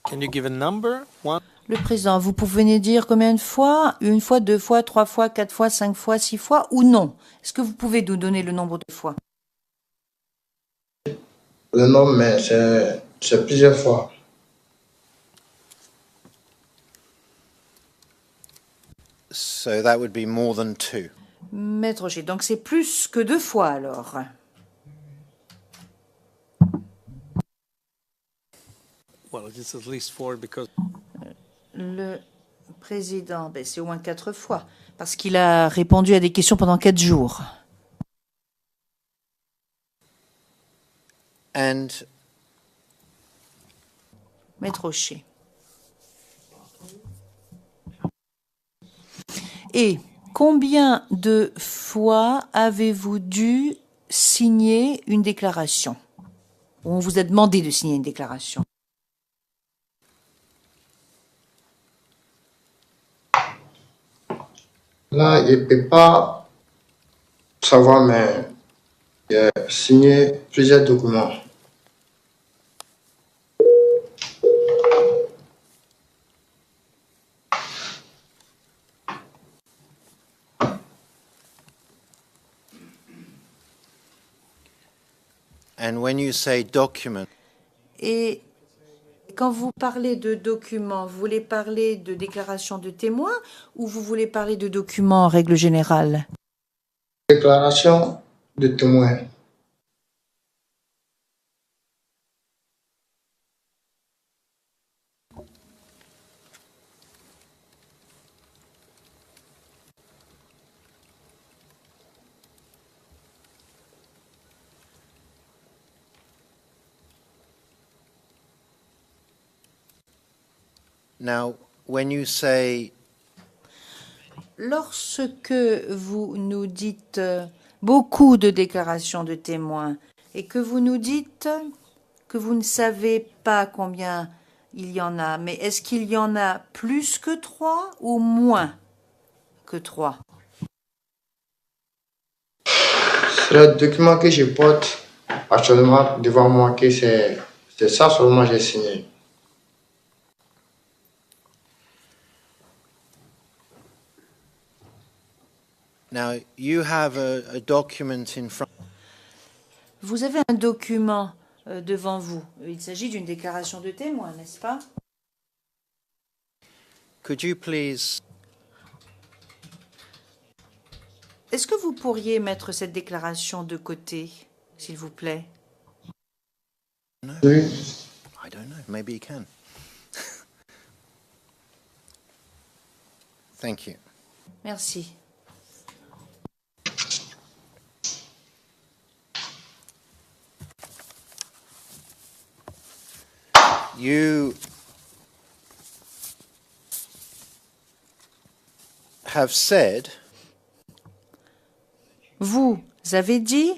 Can you give a number? One. Le président, vous pouvez nous dire combien de fois? Une fois, deux fois, trois fois, quatre fois, cinq fois, six fois ou non? Est-ce que vous pouvez nous donner le nombre de fois? Le nombre, mais c'est plusieurs fois. So that would be more than 2. Maître Rocher, donc c'est plus que deux fois alors. Well, it's at least 4 because Le président, ben, c'est au moins quatre fois, parce qu'il a répondu à des questions pendant 4 jours. And Maître Rocher. Et combien de fois avez-vous dû signer une déclaration? On vous a demandé de signer une déclaration. Là, il ne peut pas savoir, mais j'ai signé plusieurs documents. and when you say document, Et quand vous parlez de documents, vous voulez parler de déclaration de témoin ou vous voulez parler de documents en règle générale? Déclaration de témoin. now when you say Lorsque vous nous dites beaucoup de déclarations de témoins et que vous nous dites que vous ne savez pas combien il y en a, mais est-ce qu'il y en a plus que 3 ou moins que 3? C'est le document que je porte actuellement devant moi, que c'est ça seulement que j'ai signé. now you have a document in front. Vous avez un document devant vous. Il s'agit d'une déclaration de témoin, n'est-ce pas? Could you please Est-ce que vous pourriez mettre cette déclaration de côté, s'il vous plaît? Oui. I don't know, maybe you can. Thank you. Merci. You have said Vous avez dit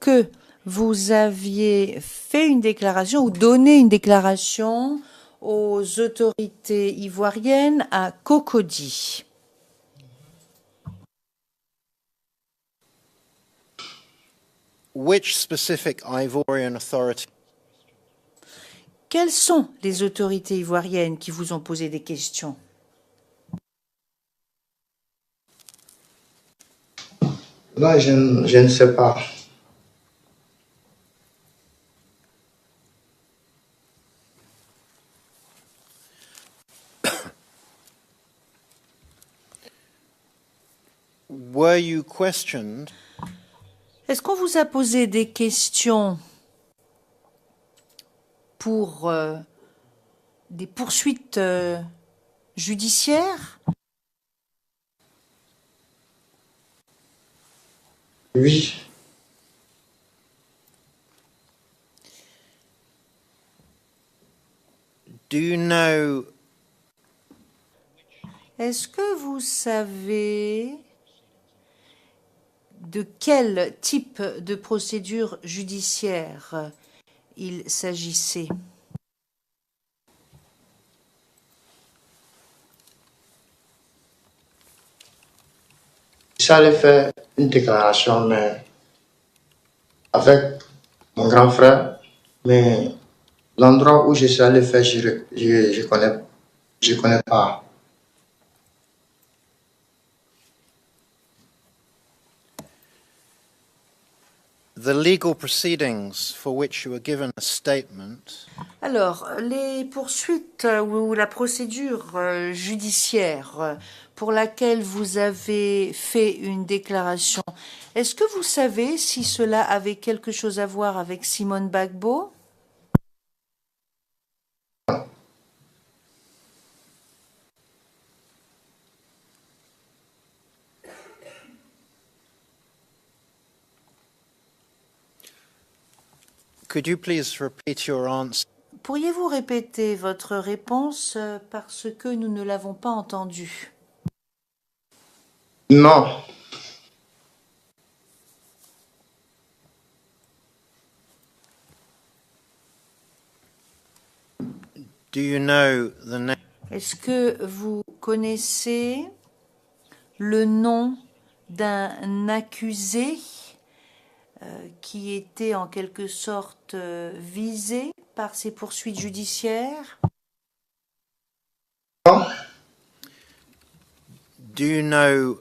que vous aviez fait une déclaration ou donné une déclaration aux autorités ivoiriennes à Cocody. which specific Ivorian authority Quelles sont les autorités ivoiriennes qui vous ont posé des questions? Là, je ne sais pas. were you questioned Est-ce qu'on vous a posé des questions pour des poursuites judiciaires? Oui. do you know Est-ce que vous savez de quel type de procédure judiciaire il s'agissait? J'allais faire une déclaration, mais avec mon grand frère, mais L'endroit où je suis allé faire, je connais pas. The legal proceedings for which you were given a statement Alors, les poursuites ou la procédure judiciaire pour laquelle vous avez fait une déclaration, est-ce que vous savez si cela avait quelque chose à voir avec Simone Gbagbo? Could you please repeat your answer? Pourriez-vous répéter votre réponse parce que nous ne l'avons pas entendue? Non, Do you know the name? Est-ce que vous connaissez le nom d'un accusé qui était en quelque sorte visé par ces poursuites judiciaires? Do you know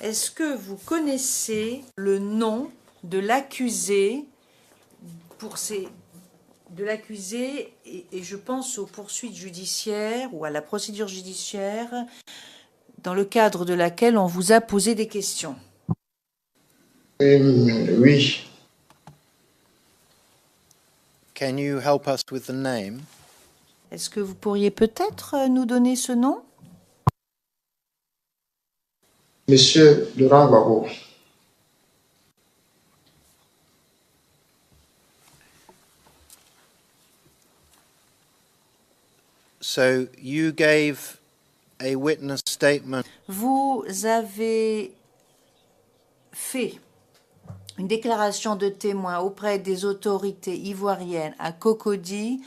Est-ce que vous connaissez le nom de l'accusé et je pense aux poursuites judiciaires ou à la procédure judiciaire dans le cadre de laquelle on vous a posé des questions? oui. Can you help us with the name? Est-ce que vous pourriez peut-être nous donner ce nom? Monsieur Laurent Gbagbo. So you gave a witness statement Vous avez fait une déclaration de témoin auprès des autorités ivoiriennes à Cocody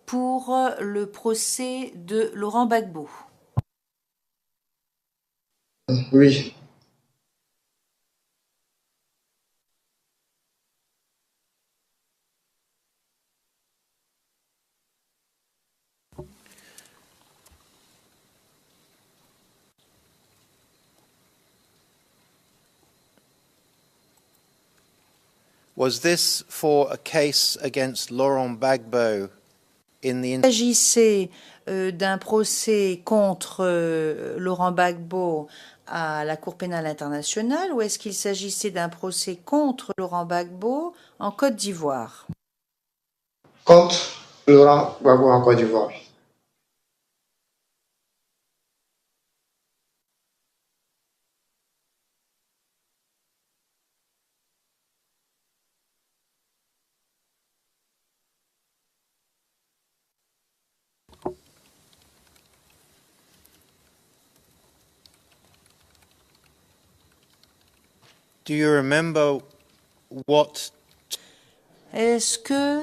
pour le procès de Laurent Gbagbo. Oui. Was this for a case against Laurent Gbagbo in the Il s'agissait d'un procès contre Laurent Gbagbo à la Cour pénale internationale ou est-ce qu'il s'agissait d'un procès contre Laurent Gbagbo en Côte d'Ivoire? Contre Laurent Gbagbo en Côte d'Ivoire. Do you remember what Est-ce que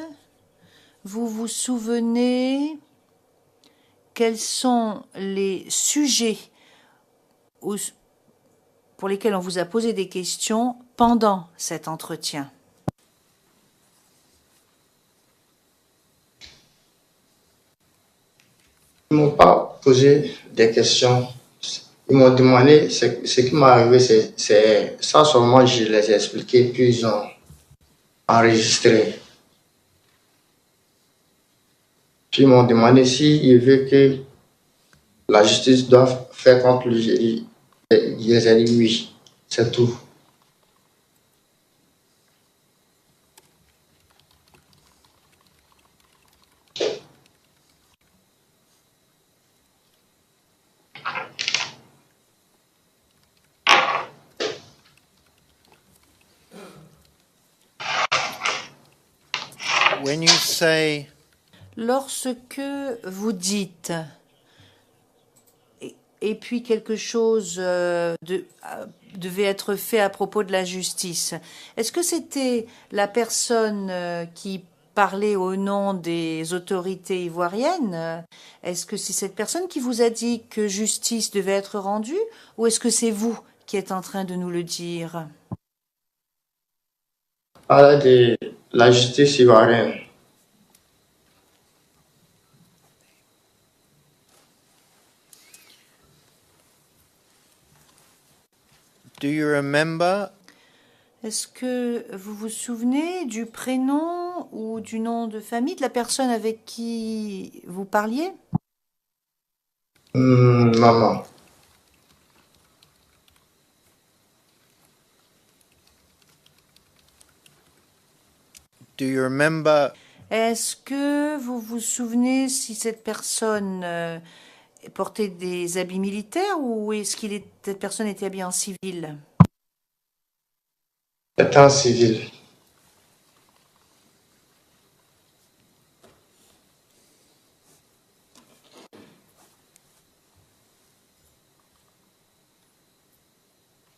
vous vous souvenez quels sont les sujets pour lesquels on vous a posé des questions pendant cet entretien? Ils ne m'ont pas posé des questions. Ils m'ont demandé ce qui m'est arrivé, c'est ça seulement, je les ai expliqué, puis ils ont enregistré. Puis ils m'ont demandé s'ils veulent que la justice doit faire contre lui. Je les ai dit oui, c'est tout. when you say Lorsque vous dites et puis quelque chose devait être fait à propos de la justice, est-ce que c'était la personne qui parlait au nom des autorités ivoiriennes? Est-ce que c'est cette personne qui vous a dit que justice devait être rendue ou est-ce que c'est vous qui êtes en train de nous le dire? Parler de la justice ivoirienne. Do you remember Est-ce que vous vous souvenez du prénom ou du nom de famille de la personne avec qui vous parliez? Non, non. Do you remember Est-ce que vous vous souvenez si cette personne portait des habits militaires ou cette personne était habillée en civil? C'est en civil.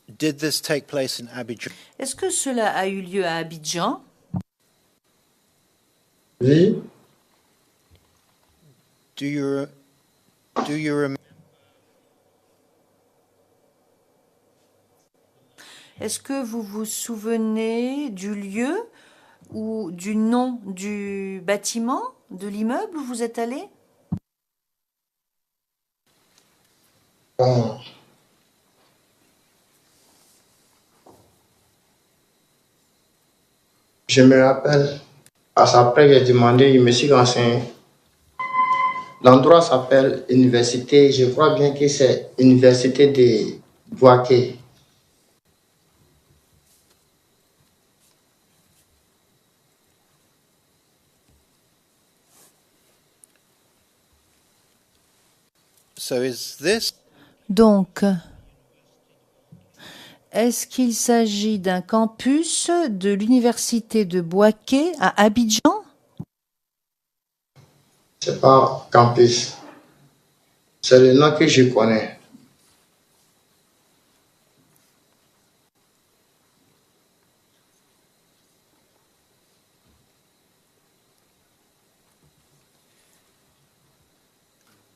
did this take place in Abidjan? Est-ce que cela a eu lieu à Abidjan? Oui, Do you remember Est-ce que vous vous souvenez du lieu ou du nom du bâtiment, de l'immeuble où vous êtes allé? bon, je me rappelle, après j'ai demandé, je me suis renseigné. L'endroit s'appelle Université, je crois bien que c'est Université de Boaké. so is this Donc, est-ce qu'il s'agit d'un campus de l'université de Boaké à Abidjan? C'est pas campus. C'est le nom que je connais.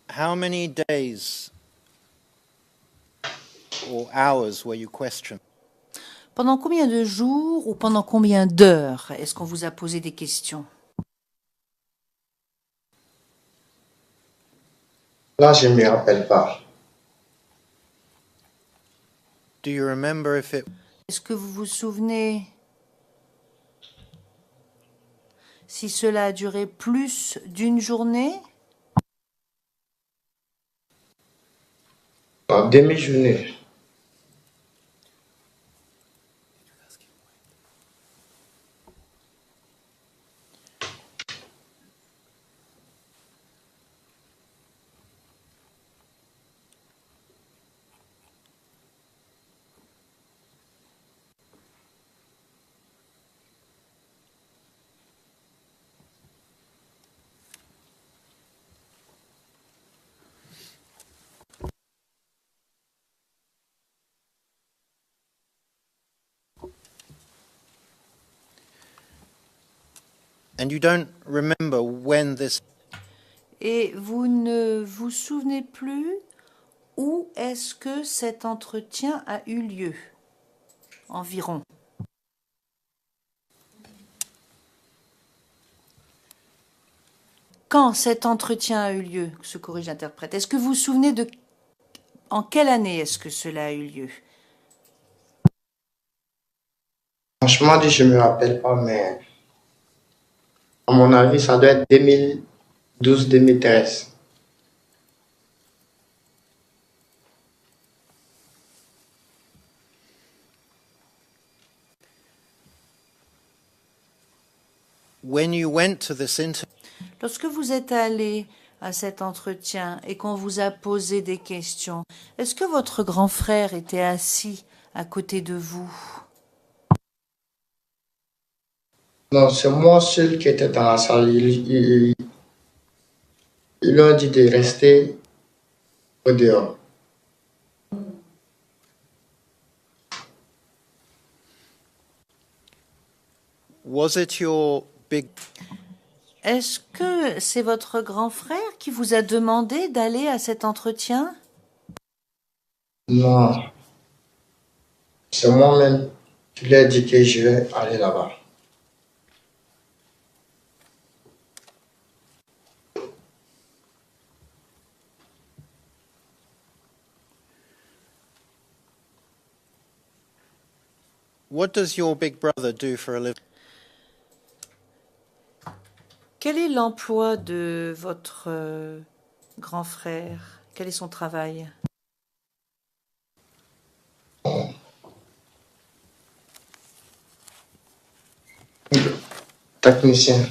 how many days or hours were you questioned? Pendant combien de jours ou pendant combien d'heures est-ce qu'on vous a posé des questions? Là, je ne me rappelle pas. Do you remember if it Est-ce que vous vous souvenez si cela a duré plus d'une journée? En demi-journée. and you don't remember when this Et vous ne vous souvenez plus où est-ce que cet entretien a eu lieu? Environ. Quand cet entretien a eu lieu, se corrige l'interprète. Est-ce que vous vous souvenez de en quelle année est-ce que cela a eu lieu? Franchement dit, je ne me rappelle pas, mais à mon avis, ça doit être 2012-2013. when you went to this interview? Lorsque vous êtes allé à cet entretien et qu'on vous a posé des questions, est-ce que votre grand frère était assis à côté de vous? Non, c'est moi seul qui était dans la salle. Ils ont dit de rester au dehors. Was it your big Est-ce que c'est votre grand frère qui vous a demandé d'aller à cet entretien? Non, c'est moi-même qui lui ai dit que je vais aller là-bas. what does your big brother do for a living? Quel est l'emploi de votre grand frère? Quel est son travail? Technicien.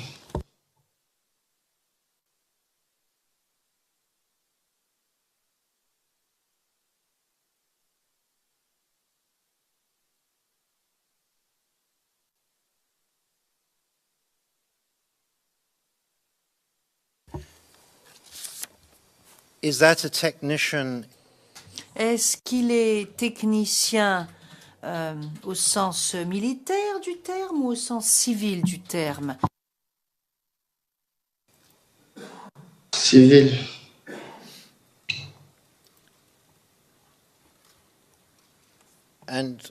Is that a technician Est-ce qu'il est technicien au sens militaire du terme ou au sens civil du terme? Civil. and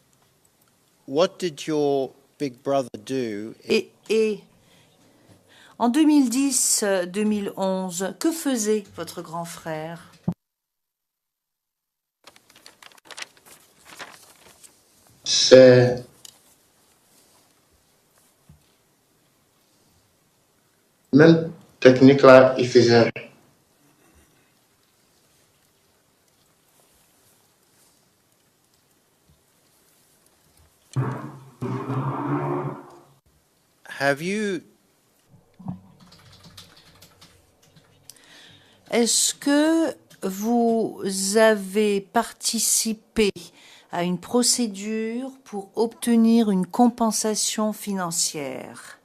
what did your big brother do? Et en 2010-2011, que faisait votre grand frère? C'est même technique là, il faisait. Have you Est-ce que vous avez participé à une procédure pour obtenir une compensation financière?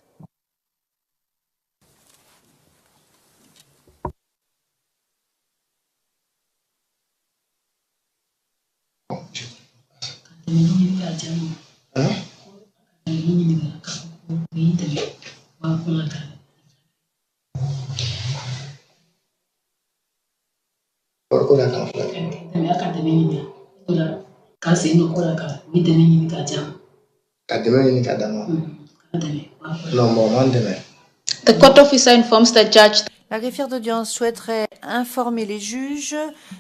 Hein? Pourquoi la conflit? Kademe ni kadama. Non, moment demain. The court officer informs the judge La greffière d'audience souhaiterait informer les juges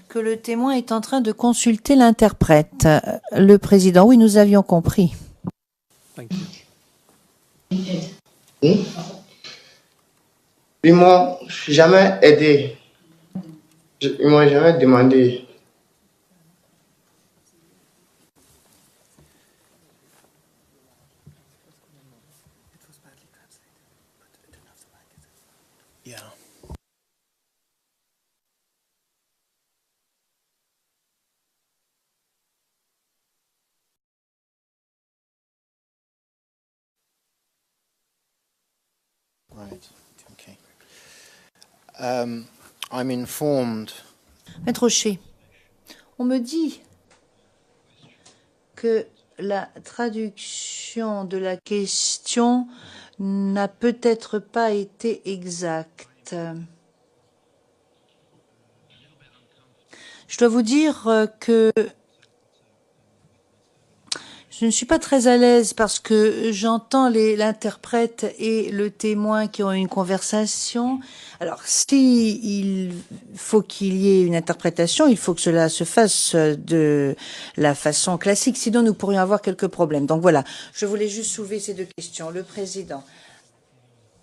que le témoin est en train de consulter l'interprète. Le président, oui, nous avions compris. Thank you. Ils m'ont jamais aidé. Ils m'ont jamais demandé. yeah. Right. Okay. I'm informed Maître Rocher, on me dit que la traduction de la question n'a peut-être pas été exacte. Je dois vous dire que je ne suis pas très à l'aise parce que j'entends l'interprète et le témoin qui ont une conversation. Alors, si il faut qu'il y ait une interprétation, il faut que cela se fasse de la façon classique. Sinon, nous pourrions avoir quelques problèmes. Donc voilà, je voulais juste soulever ces deux questions. Le président.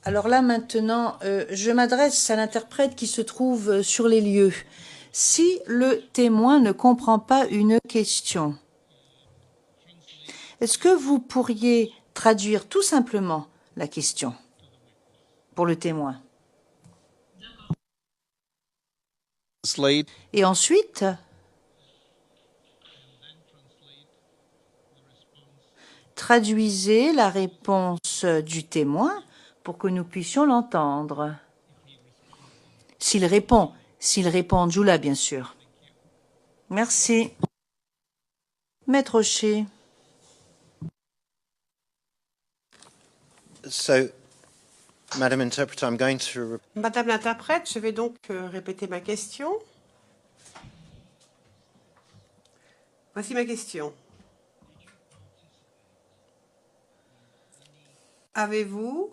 Alors là, maintenant, je m'adresse à l'interprète qui se trouve sur les lieux. Si le témoin ne comprend pas une question, est-ce que vous pourriez traduire tout simplement la question pour le témoin? Slate. Et ensuite, traduisez la réponse du témoin pour que nous puissions l'entendre. S'il répond Jula, bien sûr. Merci. Maître Rocher. so Madam Interpreter, I'm going to Madame l'interprète, je vais donc répéter ma question. Voici ma question. Avez-vous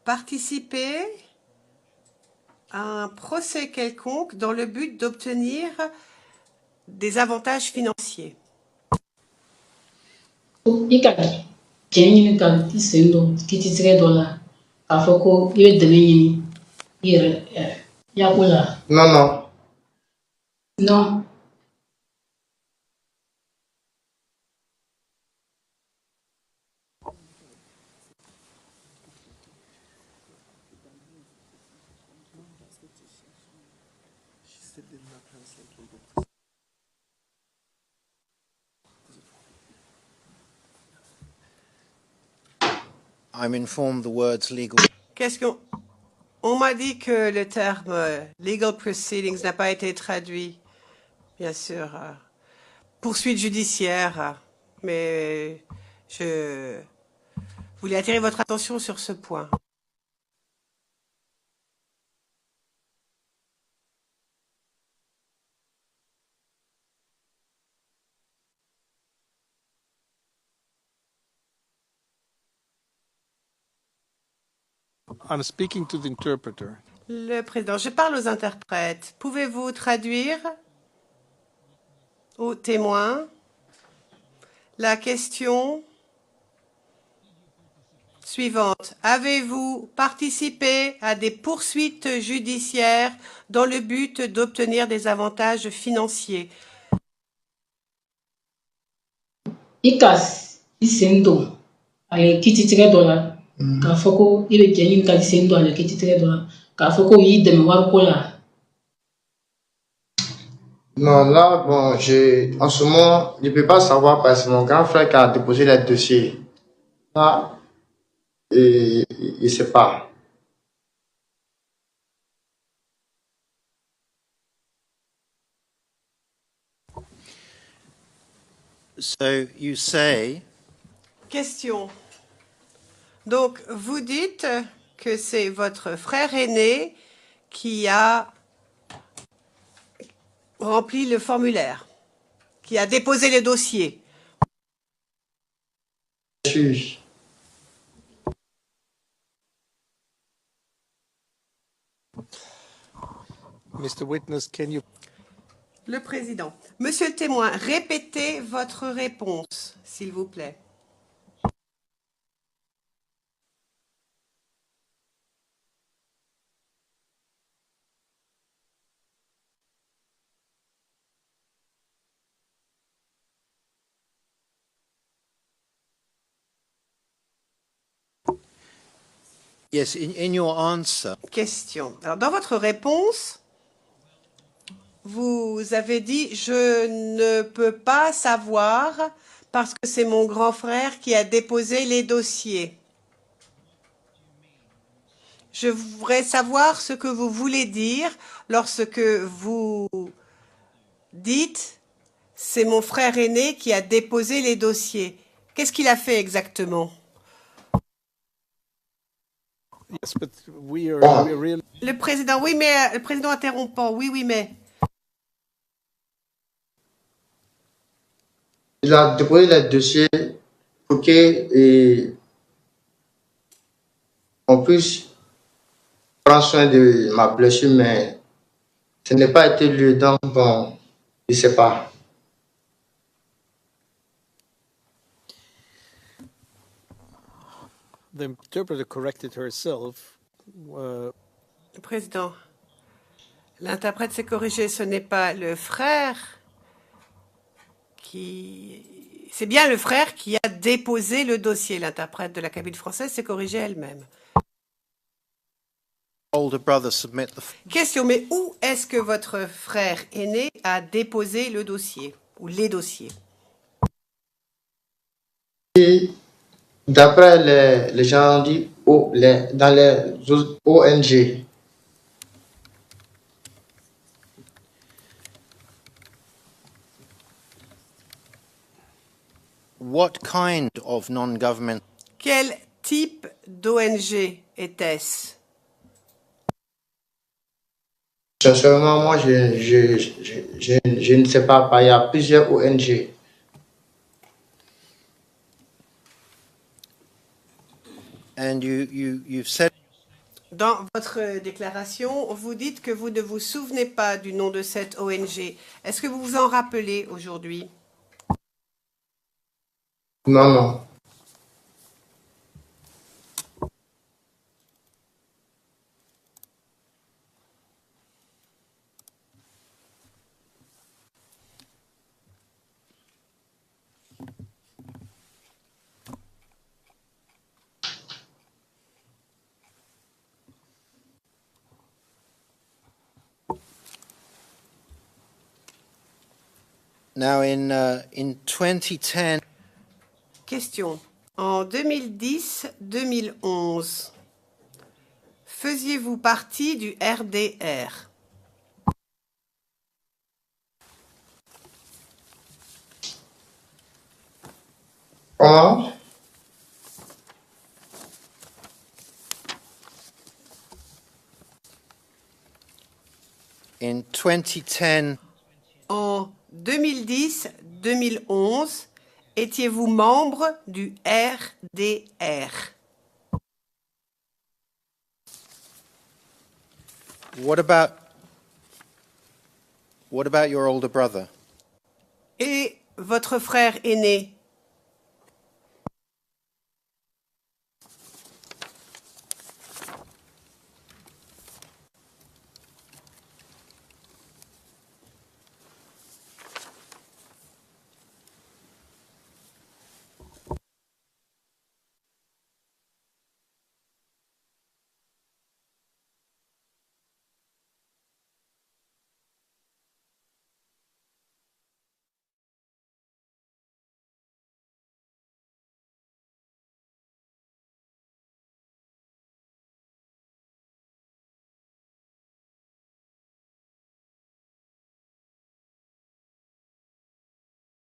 participé à un procès quelconque dans le but d'obtenir des avantages financiers? I ka jɛn ɲini ka I sen don kiiritigɛ dɔ la k'a fɔ ko I bɛ dɛmɛ ɲini I yɛrɛ yako la. Non, non. Non. I'm informed the words legal. Qu'est-ce qu'on... On m'a dit que le terme legal proceedings n'a pas été traduit, bien sûr. Poursuite judiciaire, mais je voulais attirer votre attention sur ce point. I'm speaking to the interpreter. Le président, je parle aux interprètes. Pouvez-vous traduire aux témoins la question suivante? Avez-vous participé à des poursuites judiciaires dans le but d'obtenir des avantages financiers? I ka I sen don a ye kiiritigɛ dɔ la k'a fɔ ko I bɛ jɛn ɲini ka I sen don a ye kiiritigɛ dɔ la k'a fɔ ko o y'i dɛmɛ wariko la. Non, là, bon, en ce moment, je ne peux pas savoir parce que mon grand frère qui a déposé les dossiers. Là, il ne sait pas. So you say Question. Donc, vous dites que c'est votre frère aîné qui a rempli le formulaire, qui a déposé le dossier. Suis. Mr. Witness, can you... Le président. Monsieur le témoin, répétez votre réponse, s'il vous plaît. yes, in your answer. Question. Alors, dans votre réponse, vous avez dit « Je ne peux pas savoir parce que c'est mon grand frère qui a déposé les dossiers ». Je voudrais savoir ce que vous voulez dire lorsque vous dites « C'est mon frère aîné qui a déposé les dossiers ». Qu'est-ce qu'il a fait exactement? Yes, but we're really... Le président, oui, mais le président interrompant, oui, mais... Il a déposé les dossiers pour qu'on puisse prendre soin de ma blessure, mais ce n'est pas été lieu, donc bon, je ne sais pas. The interpreter corrected herself. Le président, l'interprète s'est corrigé, ce n'est pas le frère qui... C'est bien le frère qui a déposé le dossier. L'interprète de la cabine française s'est corrigée elle-même. Older brother submit the. Question, mais où est-ce que votre frère aîné a déposé le dossier ou les dossiers? Et d'après les gens dit dans les ONG. What kind of non-government? Quel type d'ONG était-ce? Sincèrement, moi, je ne sais pas. Il y a plusieurs ONG. And you've said. Dans votre déclaration, vous dites que vous ne vous souvenez pas du nom de cette ONG. Est-ce que vous vous en rappelez aujourd'hui? Non, non. Now, in 2010, Question. En 2010-2011, faisiez-vous partie du RDR? Comment? in 2010, En 2010-2011, étiez-vous membre du RDR? what about your older brother? Et votre frère aîné,